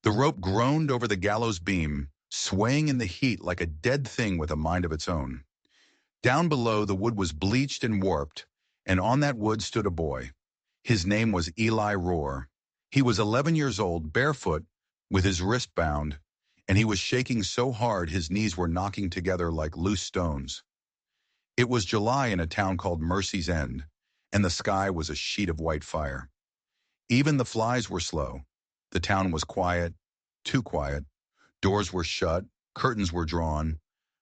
The rope groaned over the gallows beam, swaying in the heat like a dead thing with a mind of its own. Down below, the wood was bleached and warped, and on that wood stood a boy. His name was Eli Rohr. He was 11 years old, barefoot, with his wrist bound, and he was shaking so hard his knees were knocking together like loose stones. It was July in a town called Mercy's End, and the sky was a sheet of white fire. Even the flies were slow. The town was quiet, too quiet. Doors were shut, curtains were drawn,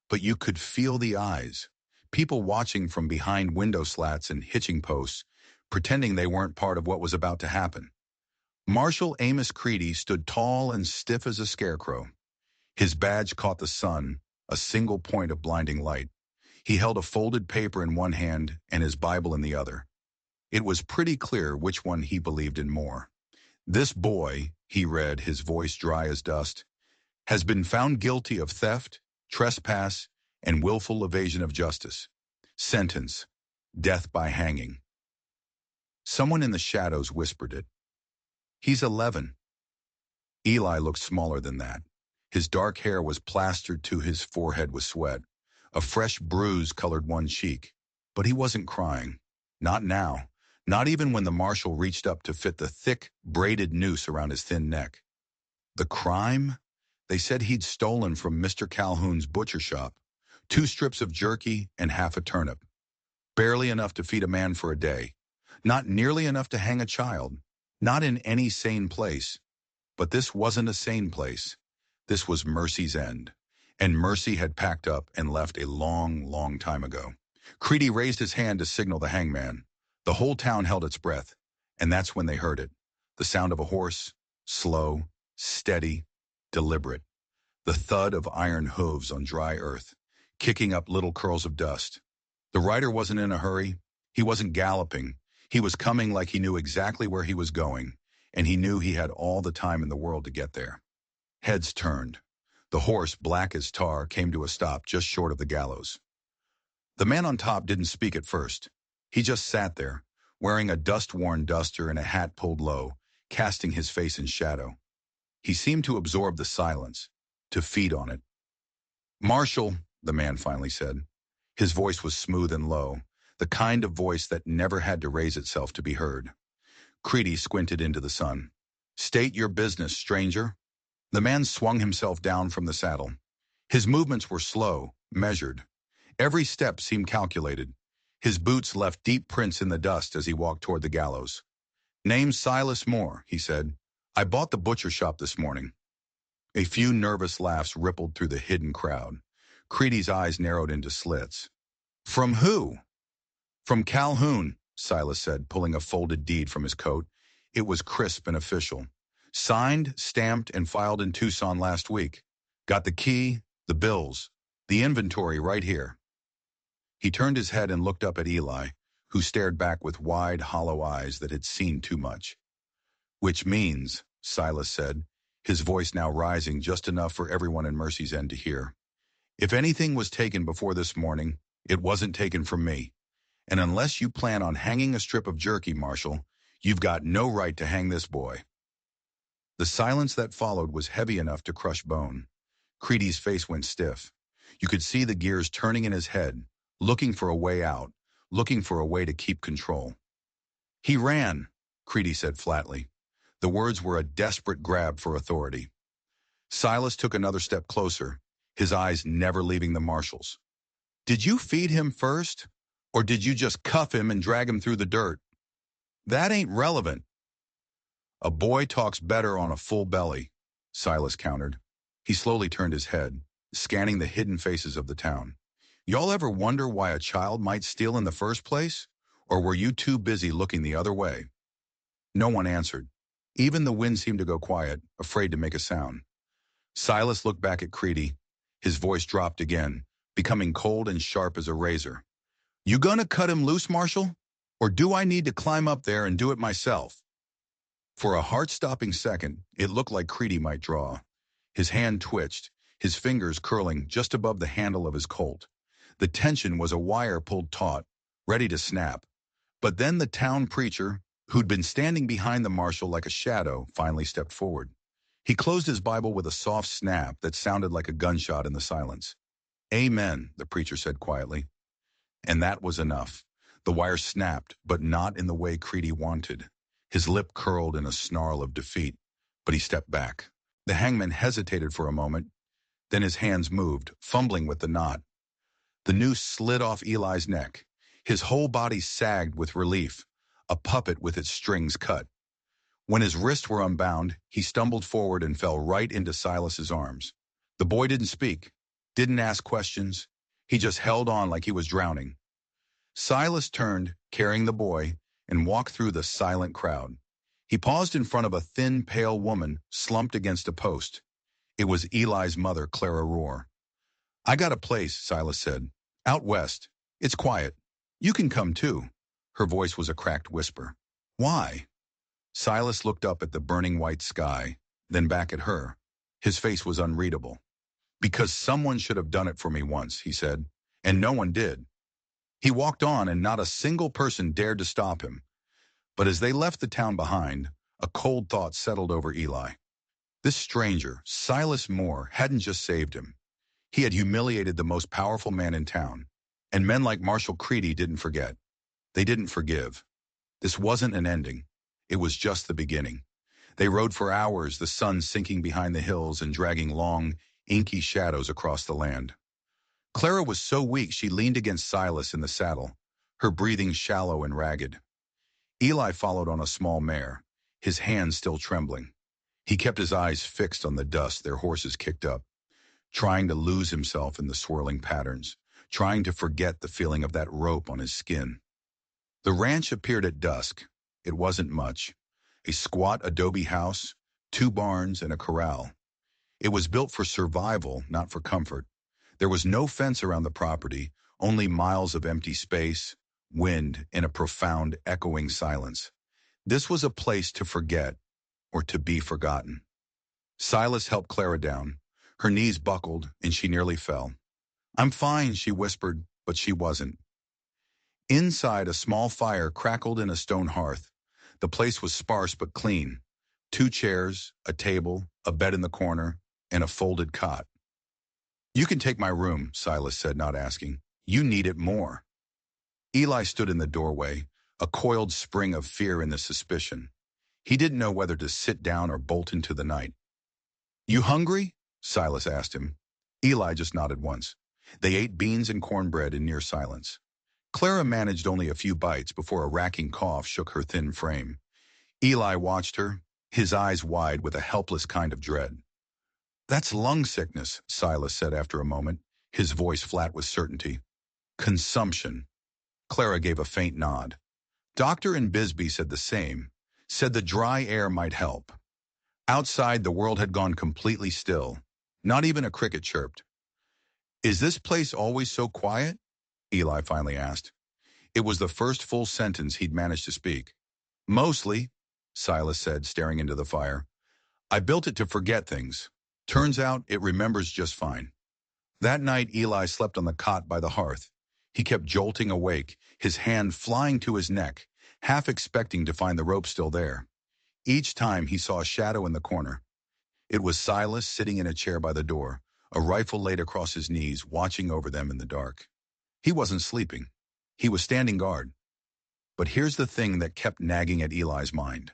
but you could feel the eyes. People watching from behind window slats and hitching posts, pretending they weren't part of what was about to happen. Marshal Amos Creedy stood tall and stiff as a scarecrow. His badge caught the sun, a single point of blinding light. He held a folded paper in one hand and his Bible in the other. It was pretty clear which one he believed in more. "This boy," he read, his voice dry as dust, "has been found guilty of theft, trespass, and willful evasion of justice. Sentence: death by hanging." Someone in the shadows whispered it. "He's 11. Eli looked smaller than that. His dark hair was plastered to his forehead with sweat. A fresh bruise colored one cheek. But he wasn't crying. Not now. Not even when the marshal reached up to fit the thick, braided noose around his thin neck. The crime? They said he'd stolen from Mr. Calhoun's butcher shop 2 strips of jerky and half a turnip. Barely enough to feed a man for a day. Not nearly enough to hang a child. Not in any sane place. But this wasn't a sane place. This was Mercy's End. And Mercy had packed up and left a long, long time ago. Creedy raised his hand to signal the hangman. The whole town held its breath, and that's when they heard it. The sound of a horse, slow, steady, deliberate. The thud of iron hooves on dry earth, kicking up little curls of dust. The rider wasn't in a hurry. He wasn't galloping. He was coming like he knew exactly where he was going, and he knew he had all the time in the world to get there. Heads turned. The horse, black as tar, came to a stop just short of the gallows. The man on top didn't speak at first. He just sat there, wearing a dust-worn duster and a hat pulled low, casting his face in shadow. He seemed to absorb the silence, to feed on it. "Marshal," the man finally said. His voice was smooth and low, the kind of voice that never had to raise itself to be heard. Creedy squinted into the sun. "State your business, stranger." The man swung himself down from the saddle. His movements were slow, measured. Every step seemed calculated. His boots left deep prints in the dust as he walked toward the gallows. "Name's Silas Moore," he said. "I bought the butcher shop this morning." A few nervous laughs rippled through the hidden crowd. Creedy's eyes narrowed into slits. "From who?" "From Calhoun," Silas said, pulling a folded deed from his coat. It was crisp and official. "Signed, stamped, and filed in Tucson last week. Got the key, the bills, the inventory right here." He turned his head and looked up at Eli, who stared back with wide, hollow eyes that had seen too much. "Which means," Silas said, his voice now rising just enough for everyone in Mercy's End to hear, "if anything was taken before this morning, it wasn't taken from me. And unless you plan on hanging a strip of jerky, Marshal, you've got no right to hang this boy." The silence that followed was heavy enough to crush bone. Creedy's face went stiff. You could see the gears turning in his head, looking for a way out, looking for a way to keep control. "He ran," Creedy said flatly. The words were a desperate grab for authority. Silas took another step closer, his eyes never leaving the marshal's. "Did you feed him first? Or did you just cuff him and drag him through the dirt?" "That ain't relevant." "A boy talks better on a full belly," Silas countered. He slowly turned his head, scanning the hidden faces of the town. "Y'all ever wonder why a child might steal in the first place? Or were you too busy looking the other way?" No one answered. Even the wind seemed to go quiet, afraid to make a sound. Silas looked back at Creedy. His voice dropped again, becoming cold and sharp as a razor. "You gonna cut him loose, Marshal? Or do I need to climb up there and do it myself?" For a heart-stopping second, it looked like Creedy might draw. His hand twitched, his fingers curling just above the handle of his Colt. The tension was a wire pulled taut, ready to snap. But then the town preacher, who'd been standing behind the marshal like a shadow, finally stepped forward. He closed his Bible with a soft snap that sounded like a gunshot in the silence. "Amen," the preacher said quietly. And that was enough. The wire snapped, but not in the way Creedy wanted. His lip curled in a snarl of defeat, but he stepped back. The hangman hesitated for a moment, then his hands moved, fumbling with the knot. The noose slid off Eli's neck. His whole body sagged with relief, a puppet with its strings cut. When his wrists were unbound, he stumbled forward and fell right into Silas's arms. The boy didn't speak, didn't ask questions. He just held on like he was drowning. Silas turned, carrying the boy, and walked through the silent crowd. He paused in front of a thin, pale woman slumped against a post. It was Eli's mother, Clara Rohr. "I got a place," Silas said. "Out west. It's quiet. You can come too." Her voice was a cracked whisper. "Why?" Silas looked up at the burning white sky, then back at her. His face was unreadable. "Because someone should have done it for me once," he said, "and no one did." He walked on, and not a single person dared to stop him. But as they left the town behind, a cold thought settled over Eli. This stranger, Silas Moore, hadn't just saved him. He had humiliated the most powerful man in town. And men like Marshall Creedy didn't forget. They didn't forgive. This wasn't an ending. It was just the beginning. They rode for hours, the sun sinking behind the hills and dragging long, inky shadows across the land. Clara was so weak she leaned against Silas in the saddle, her breathing shallow and ragged. Eli followed on a small mare, his hands still trembling. He kept his eyes fixed on the dust their horses kicked up, trying to lose himself in the swirling patterns, trying to forget the feeling of that rope on his skin. The ranch appeared at dusk. It wasn't much. A squat adobe house, 2 barns, and a corral. It was built for survival, not for comfort. There was no fence around the property, only miles of empty space, wind, and a profound, echoing silence. This was a place to forget, or to be forgotten. Silas helped Clara down. Her knees buckled, and she nearly fell. "I'm fine," she whispered, but she wasn't. Inside, a small fire crackled in a stone hearth. The place was sparse but clean. 2 chairs, a table, a bed in the corner, and a folded cot. "You can take my room," Silas said, not asking. "You need it more." Eli stood in the doorway, a coiled spring of fear in the suspicion. He didn't know whether to sit down or bolt into the night. "You hungry?" Silas asked him. Eli just nodded once. They ate beans and cornbread in near silence. Clara managed only a few bites before a racking cough shook her thin frame. Eli watched her, his eyes wide with a helpless kind of dread. "That's lung sickness," Silas said after a moment, his voice flat with certainty. "Consumption." Clara gave a faint nod. Doctor in Bisbee said the same, said the dry air might help. Outside, the world had gone completely still. Not even a cricket chirped. "Is this place always so quiet?" Eli finally asked. It was the first full sentence he'd managed to speak. "Mostly," Silas said, staring into the fire. "I built it to forget things. Turns out it remembers just fine." That night, Eli slept on the cot by the hearth. He kept jolting awake, his hand flying to his neck, half expecting to find the rope still there. Each time he saw a shadow in the corner. It was Silas sitting in a chair by the door, a rifle laid across his knees, watching over them in the dark. He wasn't sleeping. He was standing guard. But here's the thing that kept nagging at Eli's mind.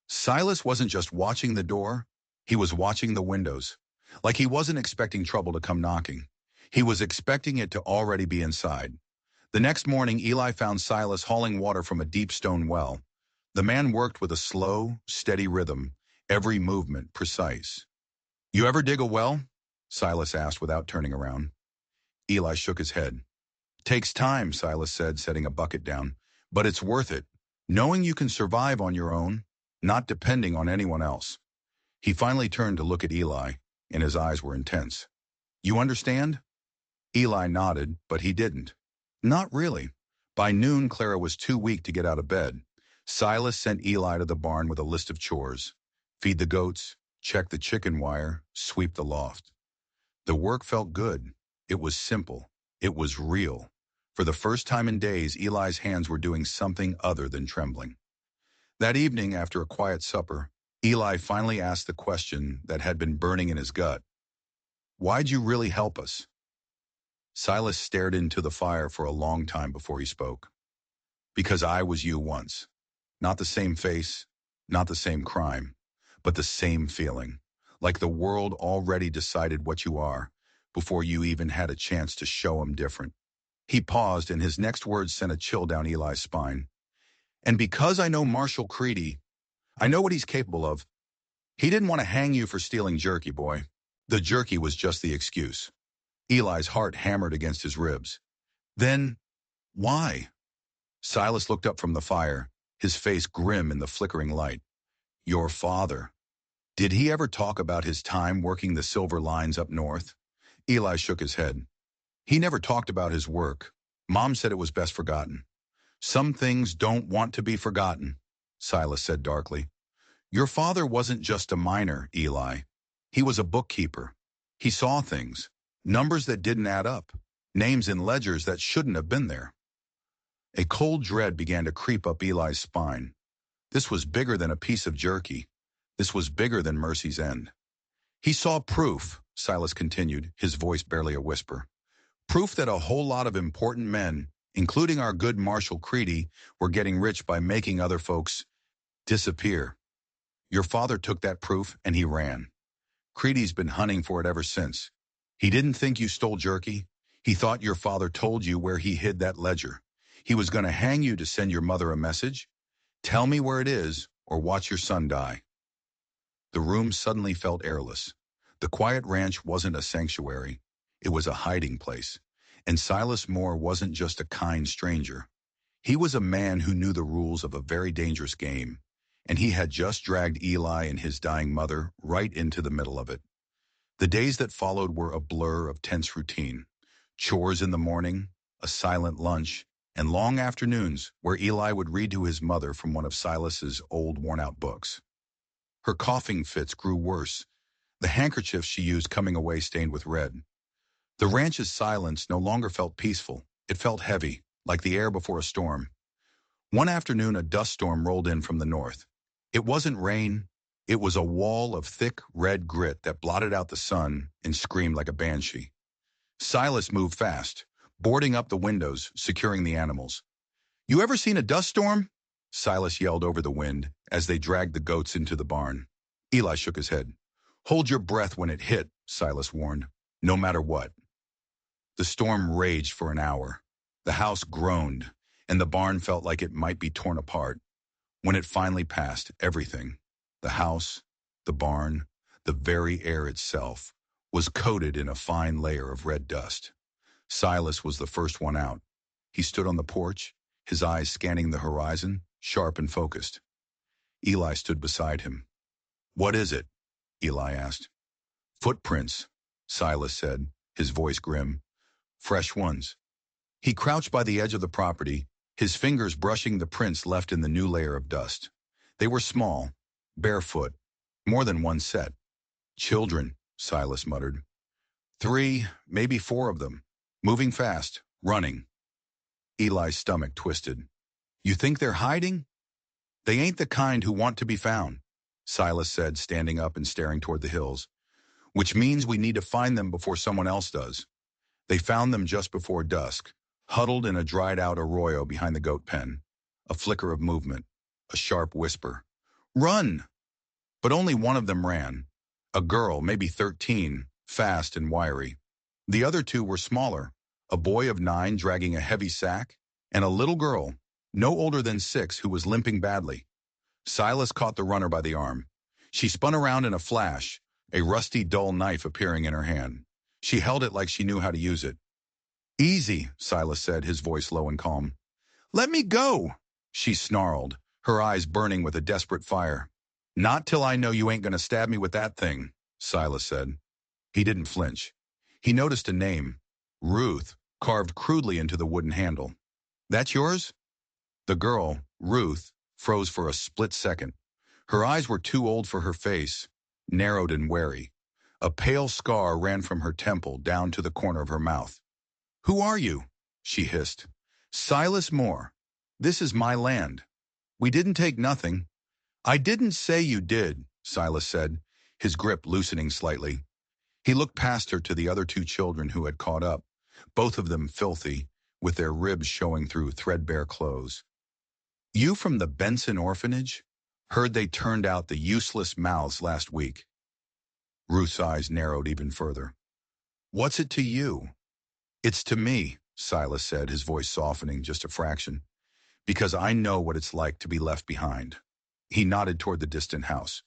Silas wasn't just watching the door, he was watching the windows. Like he wasn't expecting trouble to come knocking. He was expecting it to already be inside. The next morning, Eli found Silas hauling water from a deep stone well. The man worked with a slow, steady rhythm, every movement precise. "You ever dig a well?" Silas asked without turning around. Eli shook his head. "Takes time," Silas said, setting a bucket down. "But it's worth it. Knowing you can survive on your own, not depending on anyone else." He finally turned to look at Eli, and his eyes were intense. "You understand?" Eli nodded, but he didn't. Not really. By noon, Clara was too weak to get out of bed. Silas sent Eli to the barn with a list of chores. Feed the goats, check the chicken wire, sweep the loft. The work felt good. It was simple. It was real. For the first time in days, Eli's hands were doing something other than trembling. That evening, after a quiet supper, Eli finally asked the question that had been burning in his gut. Why'd you really help us? Silas stared into the fire for a long time before he spoke. Because I was you once. Not the same face, not the same crime, but the same feeling. Like the world already decided what you are before you even had a chance to show him different. He paused, and his next words sent a chill down Eli's spine. And because I know Marshall Creedy, I know what he's capable of. He didn't want to hang you for stealing jerky, boy. The jerky was just the excuse. Eli's heart hammered against his ribs. Then, why? Silas looked up from the fire, his face grim in the flickering light. Your father. Did he ever talk about his time working the silver lines up north? Eli shook his head. He never talked about his work. Mom said it was best forgotten. Some things don't want to be forgotten, Silas said darkly. Your father wasn't just a miner, Eli. He was a bookkeeper. He saw things, numbers that didn't add up, names in ledgers that shouldn't have been there. A cold dread began to creep up Eli's spine. This was bigger than a piece of jerky. This was bigger than Mercy's End. He saw proof, Silas continued, his voice barely a whisper. Proof that a whole lot of important men, including our good Marshall Creedy, were getting rich by making other folks disappear. Your father took that proof and he ran. Creedy's been hunting for it ever since. He didn't think you stole jerky. He thought your father told you where he hid that ledger. He was going to hang you to send your mother a message. Tell me where it is, or watch your son die. The room suddenly felt airless. The quiet ranch wasn't a sanctuary. It was a hiding place. And Silas Moore wasn't just a kind stranger. He was a man who knew the rules of a very dangerous game, and he had just dragged Eli and his dying mother right into the middle of it. The days that followed were a blur of tense routine. Chores in the morning, a silent lunch, and long afternoons where Eli would read to his mother from one of Silas's old worn-out books. Her coughing fits grew worse, the handkerchief she used coming away stained with red. The ranch's silence no longer felt peaceful. It felt heavy, like the air before a storm. One afternoon, a dust storm rolled in from the north. It wasn't rain. It was a wall of thick, red grit that blotted out the sun and screamed like a banshee. Silas moved fast, boarding up the windows, securing the animals. You ever seen a dust storm? Silas yelled over the wind as they dragged the goats into the barn. Eli shook his head. Hold your breath when it hit, Silas warned, no matter what. The storm raged for an hour. The house groaned, and the barn felt like it might be torn apart. When it finally passed, everything, the house, the barn, the very air itself, was coated in a fine layer of red dust. Silas was the first one out. He stood on the porch, his eyes scanning the horizon, sharp and focused. Eli stood beside him. What is it? Eli asked. Footprints, Silas said, his voice grim. Fresh ones. He crouched by the edge of the property, his fingers brushing the prints left in the new layer of dust. They were small, barefoot, more than one set. Children, Silas muttered. 3, maybe 4 of them, moving fast, running. Eli's stomach twisted. You think they're hiding? They ain't the kind who want to be found, Silas said, standing up and staring toward the hills. Which means we need to find them before someone else does. They found them just before dusk, huddled in a dried-out arroyo behind the goat pen. A flicker of movement, a sharp whisper. Run! But only one of them ran. A girl, maybe 13, fast and wiry. The other 2 were smaller, a boy of 9 dragging a heavy sack, and a little girl, no older than 6, who was limping badly. Silas caught the runner by the arm. She spun around in a flash, a rusty, dull knife appearing in her hand. She held it like she knew how to use it. Easy, Silas said, his voice low and calm. Let me go, she snarled, her eyes burning with a desperate fire. Not till I know you ain't gonna stab me with that thing, Silas said. He didn't flinch. He noticed a name, Ruth, carved crudely into the wooden handle. That's yours? The girl, Ruth, froze for a split second. Her eyes were too old for her face, narrowed and wary. A pale scar ran from her temple down to the corner of her mouth. Who are you? She hissed. Silas Moore. This is my land. We didn't take nothing. I didn't say you did, Silas said, his grip loosening slightly. He looked past her to the other two children who had caught up, both of them filthy, with their ribs showing through threadbare clothes. You from the Benson orphanage? Heard they turned out the useless mouths last week. Ruth's eyes narrowed even further. What's it to you? It's to me, Silas said, his voice softening just a fraction, because I know what it's like to be left behind. He nodded toward the distant house.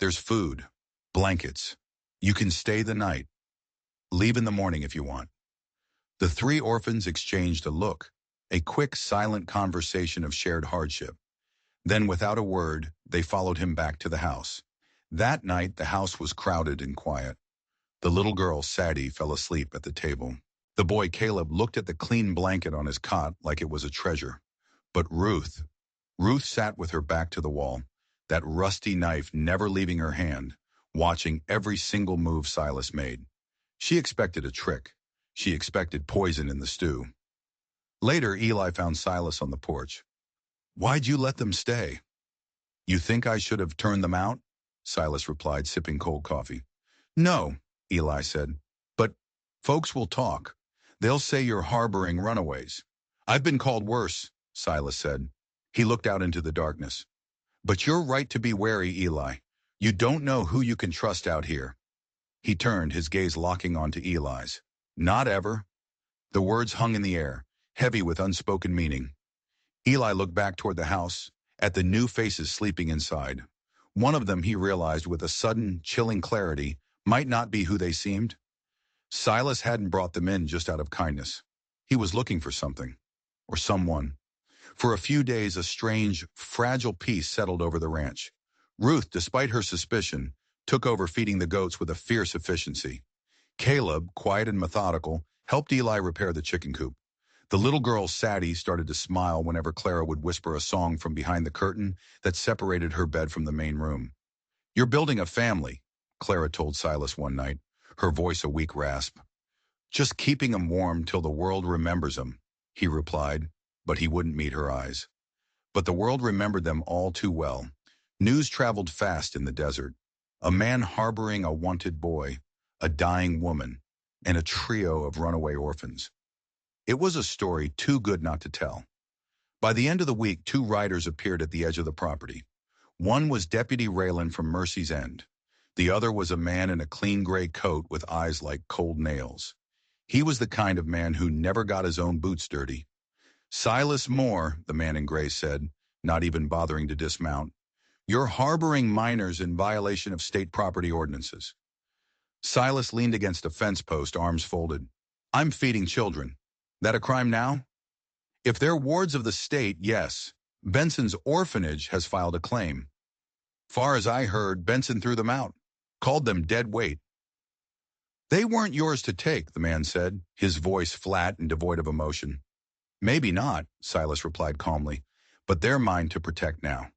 There's food, blankets. You can stay the night. Leave in the morning if you want. The three orphans exchanged a look, a quick, silent conversation of shared hardship. Then, without a word, they followed him back to the house. That night, the house was crowded and quiet. The little girl, Sadie, fell asleep at the table. The boy, Caleb, looked at the clean blanket on his cot like it was a treasure. But Ruth sat with her back to the wall, that rusty knife never leaving her hand, watching every single move Silas made. She expected a trick. She expected poison in the stew. Later, Eli found Silas on the porch. Why'd you let them stay? You think I should have turned them out? Silas replied, sipping cold coffee. No, Eli said. But folks will talk. They'll say you're harboring runaways. I've been called worse, Silas said. He looked out into the darkness. But you're right to be wary, Eli. You don't know who you can trust out here. He turned, his gaze locking onto Eli's. Not ever. The words hung in the air, heavy with unspoken meaning. Eli looked back toward the house, at the new faces sleeping inside. One of them, he realized with a sudden, chilling clarity, might not be who they seemed. Silas hadn't brought them in just out of kindness. He was looking for something, or someone. For a few days, a strange, fragile peace settled over the ranch. Ruth, despite her suspicion, took over feeding the goats with a fierce efficiency. Caleb, quiet and methodical, helped Eli repair the chicken coop. The little girl, Sadie, started to smile whenever Clara would whisper a song from behind the curtain that separated her bed from the main room. You're building a family, Clara told Silas one night, her voice a weak rasp. Just keeping 'em warm till the world remembers 'em, he replied, but he wouldn't meet her eyes. But the world remembered them all too well. News traveled fast in the desert. A man harboring a wanted boy, a dying woman, and a trio of runaway orphans. It was a story too good not to tell. By the end of the week, two riders appeared at the edge of the property. One was Deputy Raylan from Mercy's End. The other was a man in a clean gray coat with eyes like cold nails. He was the kind of man who never got his own boots dirty. Silas Moore, the man in gray said, not even bothering to dismount. You're harboring minors in violation of state property ordinances. Silas leaned against a fence post, arms folded. I'm feeding children. That a crime now? If they're wards of the state, yes. Benson's orphanage has filed a claim. Far as I heard, Benson threw them out, called them dead weight. They weren't yours to take, the man said, his voice flat and devoid of emotion. Maybe not, Silas replied calmly, but they're mine to protect now.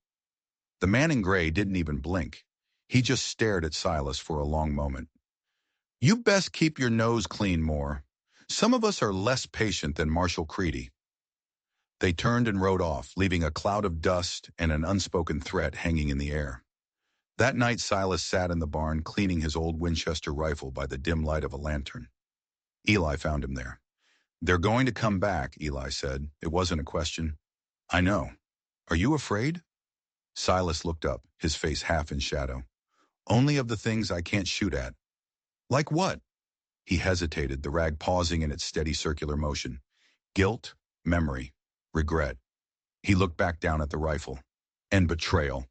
The man in gray didn't even blink. He just stared at Silas for a long moment. You best keep your nose clean, Moore. Some of us are less patient than Marshall Creedy. They turned and rode off, leaving a cloud of dust and an unspoken threat hanging in the air. That night, Silas sat in the barn cleaning his old Winchester rifle by the dim light of a lantern. Eli found him there. They're going to come back, Eli said. It wasn't a question. I know. Are you afraid? Silas looked up, his face half in shadow. Only of the things I can't shoot at. Like what? He hesitated, the rag pausing in its steady circular motion. Guilt, memory, regret. He looked back down at the rifle. And betrayal.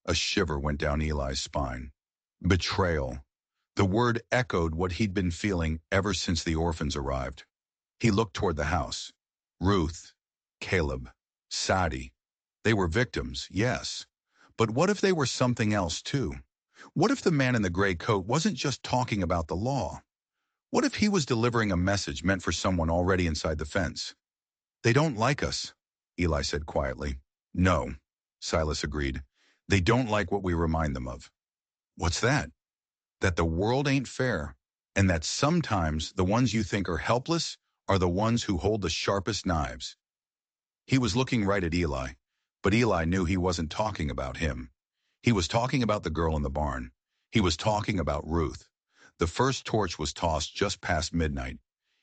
A shiver went down Eli's spine. Betrayal. The word echoed what he'd been feeling ever since the orphans arrived. He looked toward the house. Ruth, Caleb, Sadie. They were victims, yes. But what if they were something else too? What if the man in the gray coat wasn't just talking about the law? What if he was delivering a message meant for someone already inside the fence? They don't like us, Eli said quietly. No, Silas agreed. They don't like what we remind them of. What's that? That the world ain't fair, and that sometimes the ones you think are helpless are the ones who hold the sharpest knives. He was looking right at Eli, but Eli knew he wasn't talking about him. He was talking about the girl in the barn. He was talking about Ruth. The first torch was tossed just past midnight.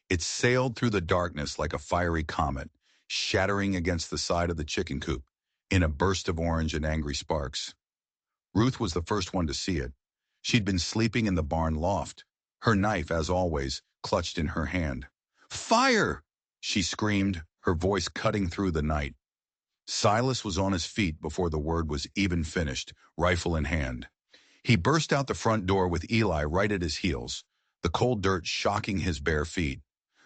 It sailed through the darkness like a fiery comet, shattering against the side of the chicken coop in a burst of orange and angry sparks. Ruth was the first one to see it. She'd been sleeping in the barn loft, her knife, as always, clutched in her hand. "Fire!" she screamed, her voice cutting through the night. Silas was on his feet before the word was even finished, rifle in hand. He burst out the front door with Eli right at his heels, the cold dirt shocking his bare feet.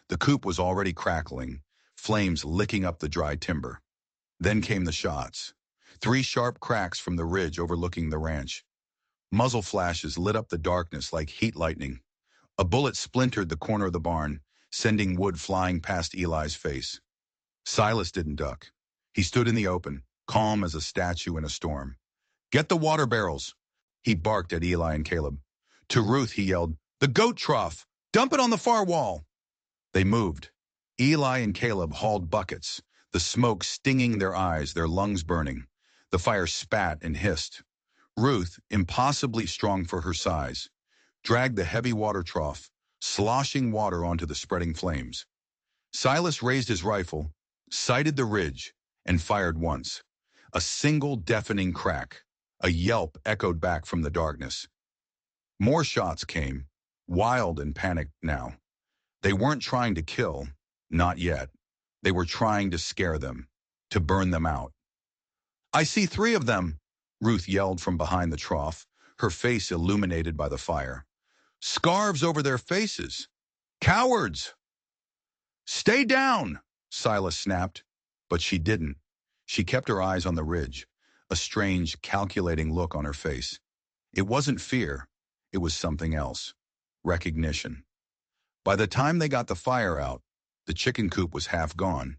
The coop was already crackling, flames licking up the dry timber. Then came the shots. 3 sharp cracks from the ridge overlooking the ranch. Muzzle flashes lit up the darkness like heat lightning. A bullet splintered the corner of the barn, sending wood flying past Eli's face. Silas didn't duck. He stood in the open, calm as a statue in a storm. "Get the water barrels," he barked at Eli and Caleb. To Ruth he yelled, "The goat trough! Dump it on the far wall!" They moved. Eli and Caleb hauled buckets, the smoke stinging their eyes, their lungs burning. The fire spat and hissed. Ruth, impossibly strong for her size, dragged the heavy water trough, sloshing water onto the spreading flames. Silas raised his rifle, sighted the ridge, and fired once. A single deafening crack. A yelp echoed back from the darkness. More shots came, wild and panicked now. They weren't trying to kill, not yet. They were trying to scare them, to burn them out. "I see 3 of them," Ruth yelled from behind the trough, her face illuminated by the fire. "Scarves over their faces. Cowards!" "Stay down!" Silas snapped, but she didn't. She kept her eyes on the ridge, a strange, calculating look on her face. It wasn't fear, it was something else. Recognition. By the time they got the fire out, the chicken coop was half gone.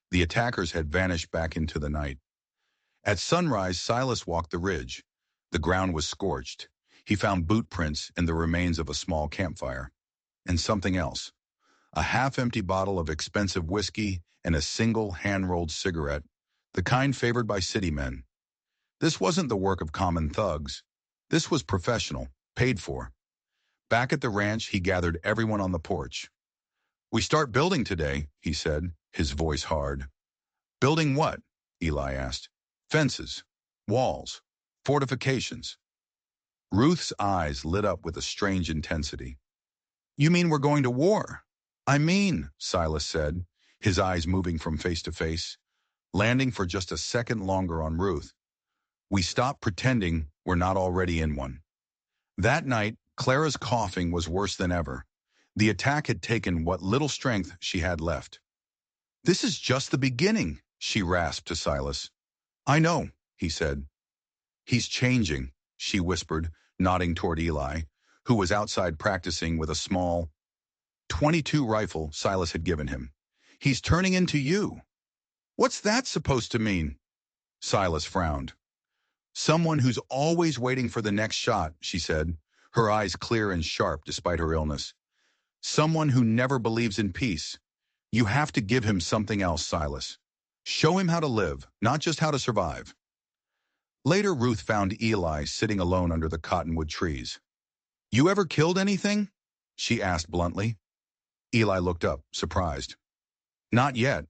The attackers had vanished back into the night. At sunrise, Silas walked the ridge. The ground was scorched. He found boot prints and the remains of a small campfire. And something else. A half-empty bottle of expensive whiskey and a single hand-rolled cigarette, the kind favored by city men. This wasn't the work of common thugs. This was professional, paid for. Back at the ranch, he gathered everyone on the porch. "We start building today," he said, his voice hard. "Building what?" Eli asked. "Fences, walls, fortifications." Ruth's eyes lit up with a strange intensity. "You mean we're going to war?" "I mean," Silas said, his eyes moving from face to face, landing for just a second longer on Ruth. "We stop pretending we're not already in one." That night, Clara's coughing was worse than ever. The attack had taken what little strength she had left. "This is just the beginning," she rasped to Silas. "I know," he said. "He's changing," she whispered, nodding toward Eli, who was outside practicing with a small .22 rifle Silas had given him. "He's turning into you." "What's that supposed to mean?" Silas frowned. "Someone who's always waiting for the next shot," she said, her eyes clear and sharp despite her illness. "Someone who never believes in peace. You have to give him something else, Silas. Show him how to live, not just how to survive." Later, Ruth found Eli sitting alone under the cottonwood trees. "You ever killed anything?" she asked bluntly. Eli looked up, surprised. "Not yet."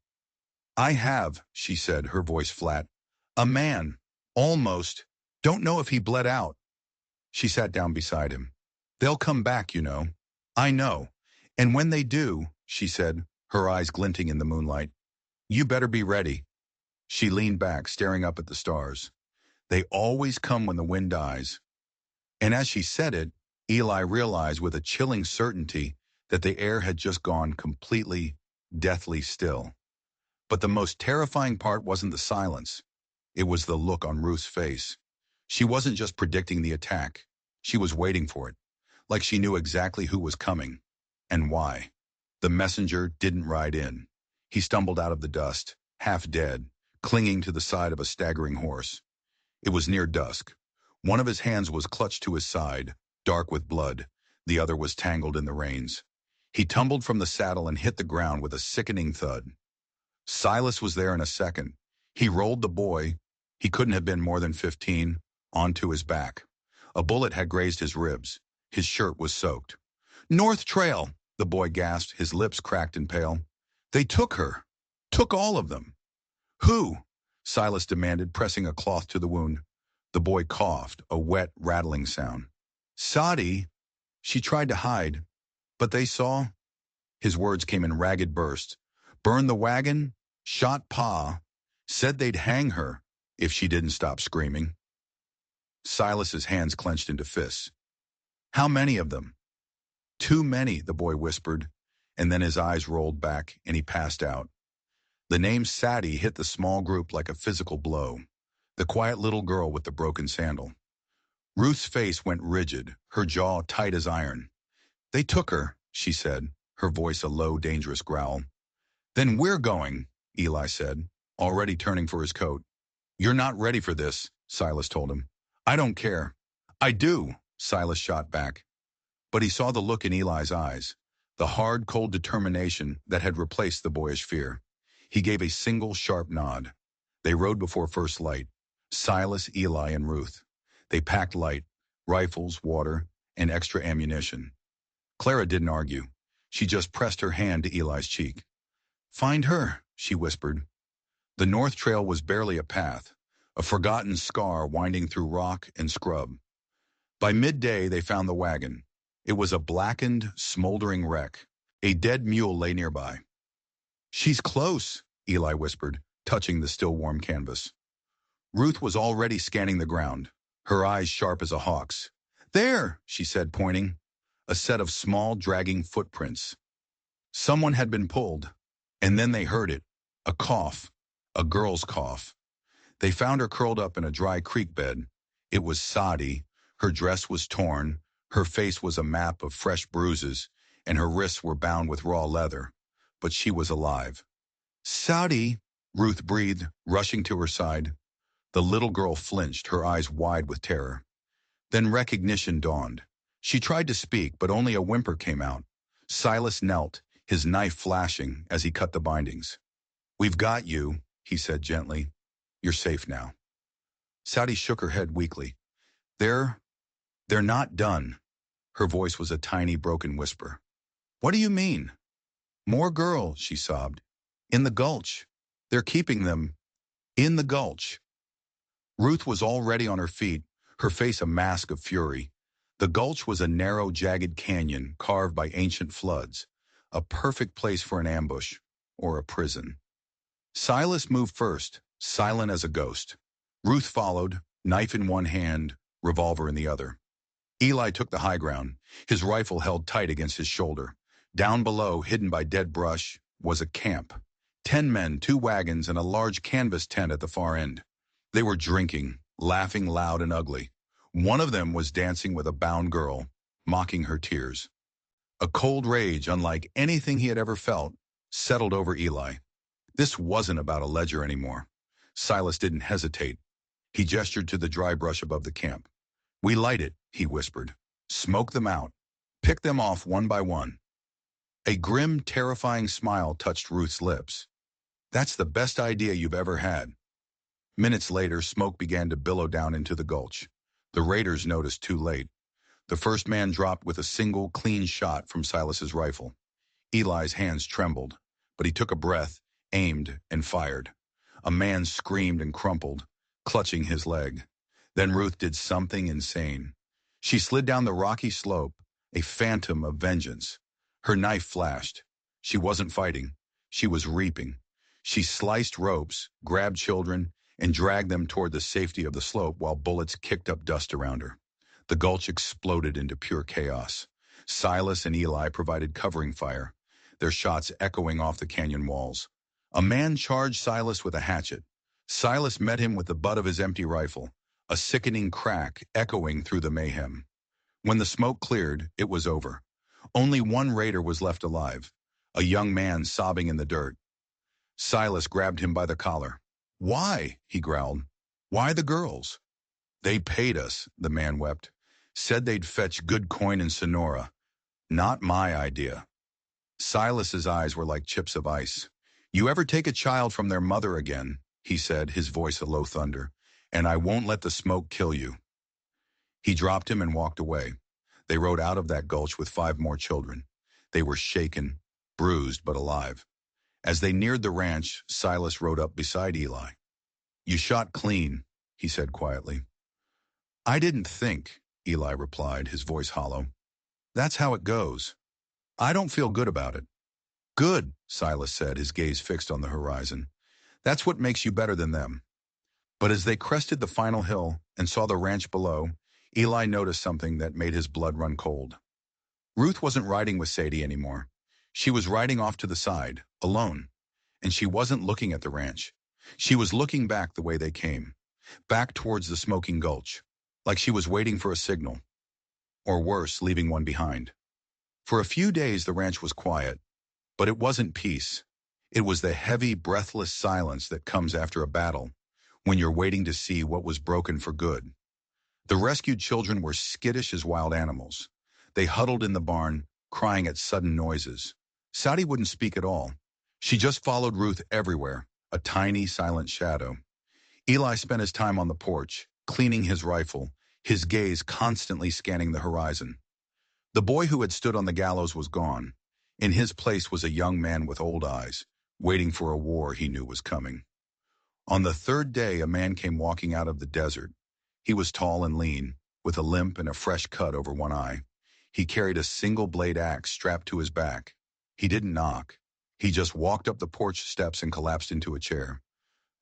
"I have," she said, her voice flat. "A man. Almost. Don't know if he bled out." She sat down beside him. "They'll come back, you know." "I know. And when they do," she said, her eyes glinting in the moonlight, "you better be ready." She leaned back, staring up at the stars. "They always come when the wind dies." And as she said it, Eli realized with a chilling certainty that the air had just gone completely, deathly still. But the most terrifying part wasn't the silence. It was the look on Ruth's face. She wasn't just predicting the attack. She was waiting for it, like she knew exactly who was coming and why. The messenger didn't ride in. He stumbled out of the dust, half dead, clinging to the side of a staggering horse. It was near dusk. One of his hands was clutched to his side, dark with blood. The other was tangled in the reins. He tumbled from the saddle and hit the ground with a sickening thud. Silas was there in a second. He rolled the boy. He couldn't have been more than 15, onto his back. A bullet had grazed his ribs. His shirt was soaked. "North Trail," the boy gasped, his lips cracked and pale. "They took her. Took all of them." "Who?" Silas demanded, pressing a cloth to the wound. The boy coughed, a wet, rattling sound. "Sadi." She tried to hide, but they saw. His words came in ragged bursts. "Burned the wagon, shot Pa, said they'd hang her if she didn't stop screaming." Silas's hands clenched into fists. "How many of them?" "Too many," the boy whispered, and then his eyes rolled back and he passed out. The name Sadie hit the small group like a physical blow. The quiet little girl with the broken sandal. Ruth's face went rigid, her jaw tight as iron. "They took her," she said, her voice a low, dangerous growl. "Then we're going," Eli said, already turning for his coat. "You're not ready for this," Silas told him. "I don't care." "I do," Silas shot back. But he saw the look in Eli's eyes, the hard, cold determination that had replaced the boyish fear. He gave a single sharp nod. They rode before first light, Silas, Eli, and Ruth. They packed light, rifles, water, and extra ammunition. Clara didn't argue. She just pressed her hand to Eli's cheek. "Find her," she whispered. The North Trail was barely a path, a forgotten scar winding through rock and scrub. By midday, they found the wagon. It was a blackened, smoldering wreck. A dead mule lay nearby. "She's close," Eli whispered, touching the still warm canvas. Ruth was already scanning the ground, her eyes sharp as a hawk's. "There," she said, pointing. A set of small, dragging footprints. Someone had been pulled, and then they heard it. A cough, a girl's cough. They found her curled up in a dry creek bed. It was Sadi. Her dress was torn, her face was a map of fresh bruises, and her wrists were bound with raw leather. But she was alive. "Sadi," Ruth breathed, rushing to her side. The little girl flinched, her eyes wide with terror. Then recognition dawned. She tried to speak, but only a whimper came out. Silas knelt, his knife flashing as he cut the bindings. "We've got you," he said gently. "You're safe now." Sadi shook her head weakly. They're not done." Her voice was a tiny, broken whisper. "What do you mean?" "More girls," she sobbed. "In the gulch. They're keeping them in the gulch." Ruth was already on her feet, her face a mask of fury. The gulch was a narrow, jagged canyon carved by ancient floods, a perfect place for an ambush or a prison. Silas moved first, silent as a ghost. Ruth followed, knife in one hand, revolver in the other. Eli took the high ground, his rifle held tight against his shoulder. Down below, hidden by dead brush, was a camp. 10 men, 2 wagons, and a large canvas tent at the far end. They were drinking, laughing loud and ugly. One of them was dancing with a bound girl, mocking her tears. A cold rage, unlike anything he had ever felt, settled over Eli. This wasn't about a ledger anymore. Silas didn't hesitate. He gestured to the dry brush above the camp. "We light it," he whispered. "Smoke them out. Pick them off one by one." A grim, terrifying smile touched Ruth's lips. "That's the best idea you've ever had." Minutes later, smoke began to billow down into the gulch. The raiders noticed too late. The first man dropped with a single, clean shot from Silas's rifle. Eli's hands trembled, but he took a breath, aimed, and fired. A man screamed and crumpled, clutching his leg. Then Ruth did something insane. She slid down the rocky slope, a phantom of vengeance. Her knife flashed. She wasn't fighting. She was reaping. She sliced ropes, grabbed children, and dragged them toward the safety of the slope while bullets kicked up dust around her. The gulch exploded into pure chaos. Silas and Eli provided covering fire, their shots echoing off the canyon walls. A man charged Silas with a hatchet. Silas met him with the butt of his empty rifle, a sickening crack echoing through the mayhem. When the smoke cleared, it was over. Only one raider was left alive, a young man sobbing in the dirt. Silas grabbed him by the collar. "Why?" he growled. "Why the girls?" "They paid us," the man wept. "Said they'd fetch good coin in Sonora. Not my idea." Silas's eyes were like chips of ice. "You ever take a child from their mother again," he said, his voice a low thunder, and I won't let the smoke kill you." He dropped him and walked away. They rode out of that gulch with 5 more children. They were shaken, bruised, but alive. As they neared the ranch, Silas rode up beside Eli. "You shot clean," he said quietly. "I didn't think," Eli replied, his voice hollow. "That's how it goes. I don't feel good about it." "Good," Silas said, his gaze fixed on the horizon. "That's what makes you better than them." But as they crested the final hill and saw the ranch below, Eli noticed something that made his blood run cold. Ruth wasn't riding with Sadie anymore. She was riding off to the side, alone. And she wasn't looking at the ranch. She was looking back the way they came, back towards the smoking gulch, like she was waiting for a signal. Or worse, leaving one behind. For a few days the ranch was quiet, but it wasn't peace. It was the heavy, breathless silence that comes after a battle, when you're waiting to see what was broken for good. The rescued children were skittish as wild animals. They huddled in the barn, crying at sudden noises. Sadie wouldn't speak at all. She just followed Ruth everywhere, a tiny, silent shadow. Eli spent his time on the porch, cleaning his rifle, his gaze constantly scanning the horizon. The boy who had stood on the gallows was gone. In his place was a young man with old eyes, waiting for a war he knew was coming. On the 3rd day, a man came walking out of the desert. He was tall and lean, with a limp and a fresh cut over one eye. He carried a single-blade axe strapped to his back. He didn't knock. He just walked up the porch steps and collapsed into a chair.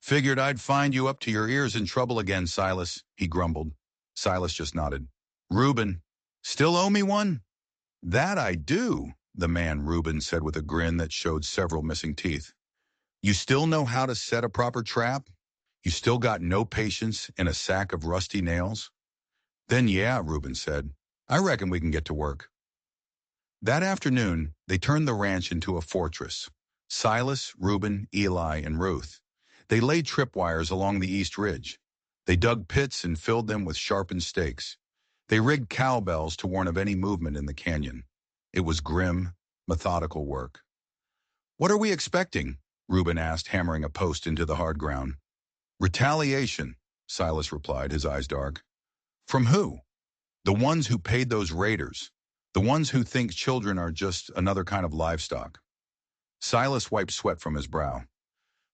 "Figured I'd find you up to your ears in trouble again, Silas," he grumbled. Silas just nodded. "Reuben, still owe me one?" "That I do," the man Reuben said with a grin that showed several missing teeth. "You still know how to set a proper trap? You still got no patience and a sack of rusty nails?" "Then yeah," Reuben said. "I reckon we can get to work." That afternoon, they turned the ranch into a fortress. Silas, Reuben, Eli, and Ruth. They laid tripwires along the east ridge. They dug pits and filled them with sharpened stakes. They rigged cowbells to warn of any movement in the canyon. It was grim, methodical work. "What are we expecting?" Reuben asked, hammering a post into the hard ground. "Retaliation," Silas replied, his eyes dark. "From who?" "The ones who paid those raiders. The ones who think children are just another kind of livestock." Silas wiped sweat from his brow.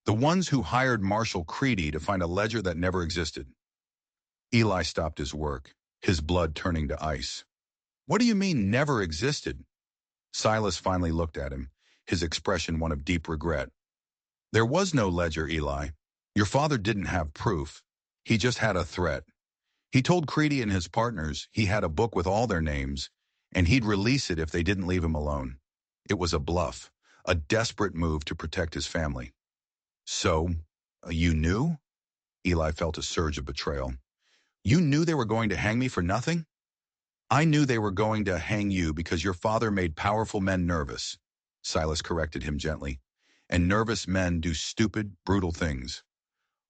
"The ones who hired Marshal Creedy to find a ledger that never existed." Eli stopped his work, his blood turning to ice. "What do you mean, never existed?" Silas finally looked at him, his expression one of deep regret. "There was no ledger, Eli. Your father didn't have proof. He just had a threat. He told Creedy and his partners he had a book with all their names, and he'd release it if they didn't leave him alone. It was a bluff, a desperate move to protect his family." "So, you knew?" Eli felt a surge of betrayal. "You knew they were going to hang me for nothing?" "I knew they were going to hang you because your father made powerful men nervous," Silas corrected him gently. "And nervous men do stupid, brutal things.